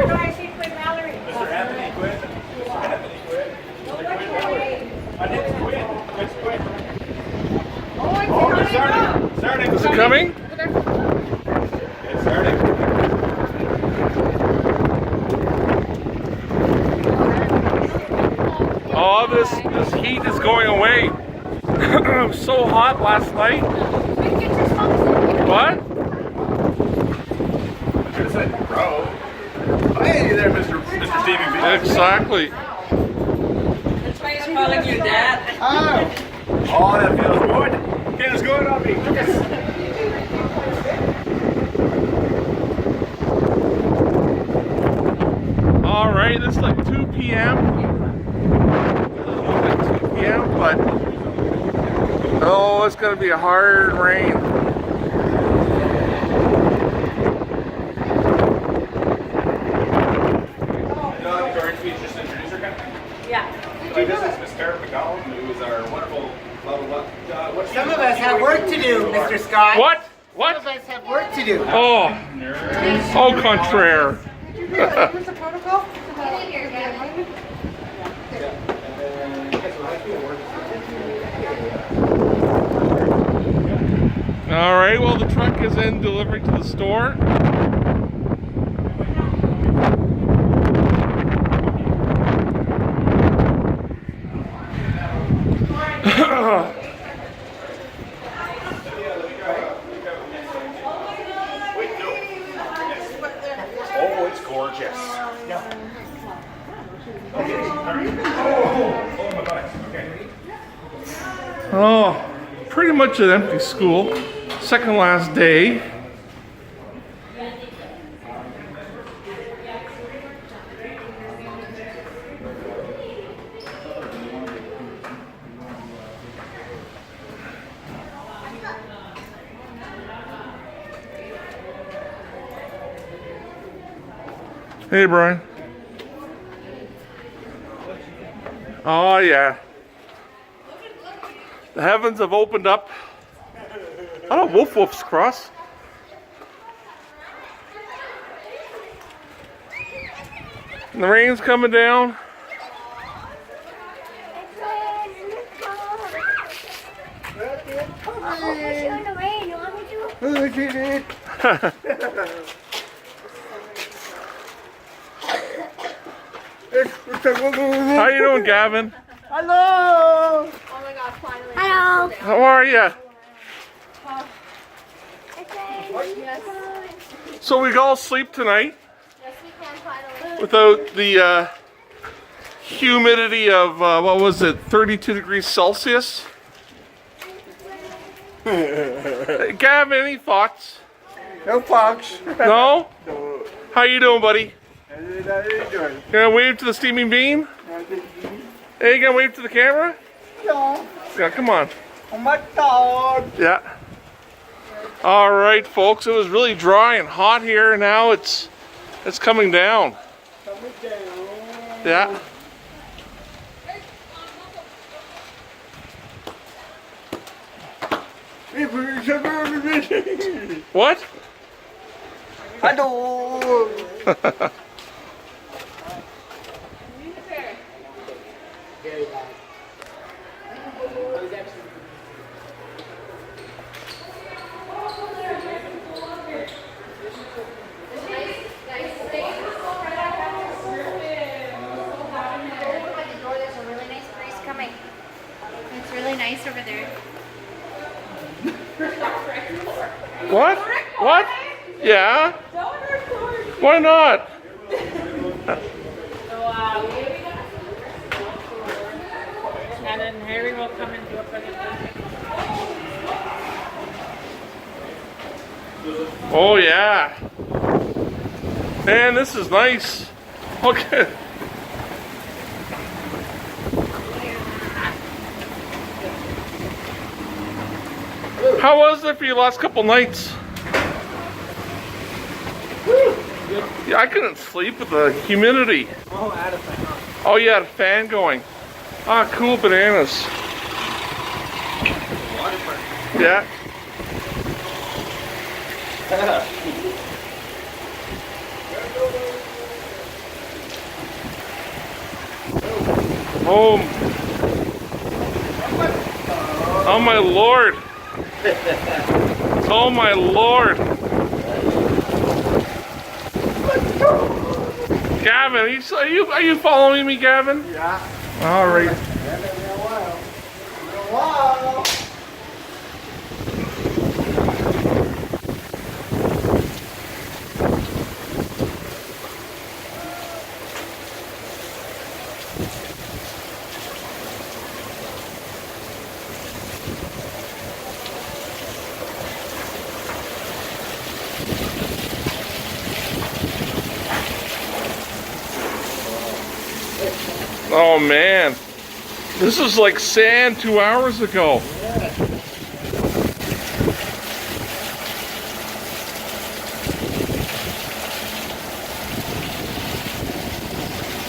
Mr. Anthony Quinn. Mr. Anthony Quinn. Mr. Quinn Miller. My name's Quinn. It's Quinn. Oh, it's starting. Starting. Is it coming? It's starting. Oh, this heat is going away. It was so hot last night. What? I should have said bro. Hey there, Mr. Stevie B. Exactly. That's why he's calling you dad. Oh, that feels good. Feels good on me. All right, it's like 2 p.m. Like 2 p.m., but oh, it's gonna be a hard rain. Just introduce her, Yeah. this is Miss Tara McGowan, who is our wonderful blah blah blah. Some of us have work to do, Mr. Scott. What? Some What? of us have work to do. Oh, au contraire. Here's the protocol. All right, well, the truck is in delivering to the store. Oh, it's gorgeous. Oh my buttocks. Okay. Oh, pretty much an empty school. Second last day. Hey, Brian. Oh, yeah. The heavens have opened up. Oh, woof woof's cross. And the rain's coming down. How you doing, Gavin? Hello. Oh my god, finally. Hello. How are you? So we all sleep tonight Yes, we can finally. without the humidity of, what was it, 32 degrees Celsius? Gavin, any thoughts? No fox. No? No. How you doing, buddy? How you doing? Gonna wave to the steaming beam? Hey, you gonna wave to the camera? Yeah. Yeah, come on. Oh my God. Yeah. All right, folks. It was really dry and hot here. And now it's coming down. Coming down. Yeah. What? Hello. There's a really nice breeze coming. It's really nice over there. What? What? Yeah. Why not? And then Harry will come and do a presentation. Oh yeah. Man, this is nice. Okay. How was it for your last couple nights? Yeah, I couldn't sleep with the humidity. Oh, out of fan. Oh, you had a fan going. Ah, cool bananas. Yeah. Oh, oh my lord. Oh my lord. Gavin, are you following me, Gavin? Yeah. All right. Been a while. Been a while. Oh man, this is like sand 2 hours ago.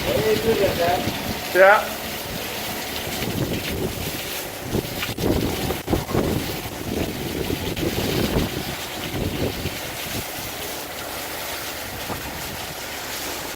Very good at that. Yeah.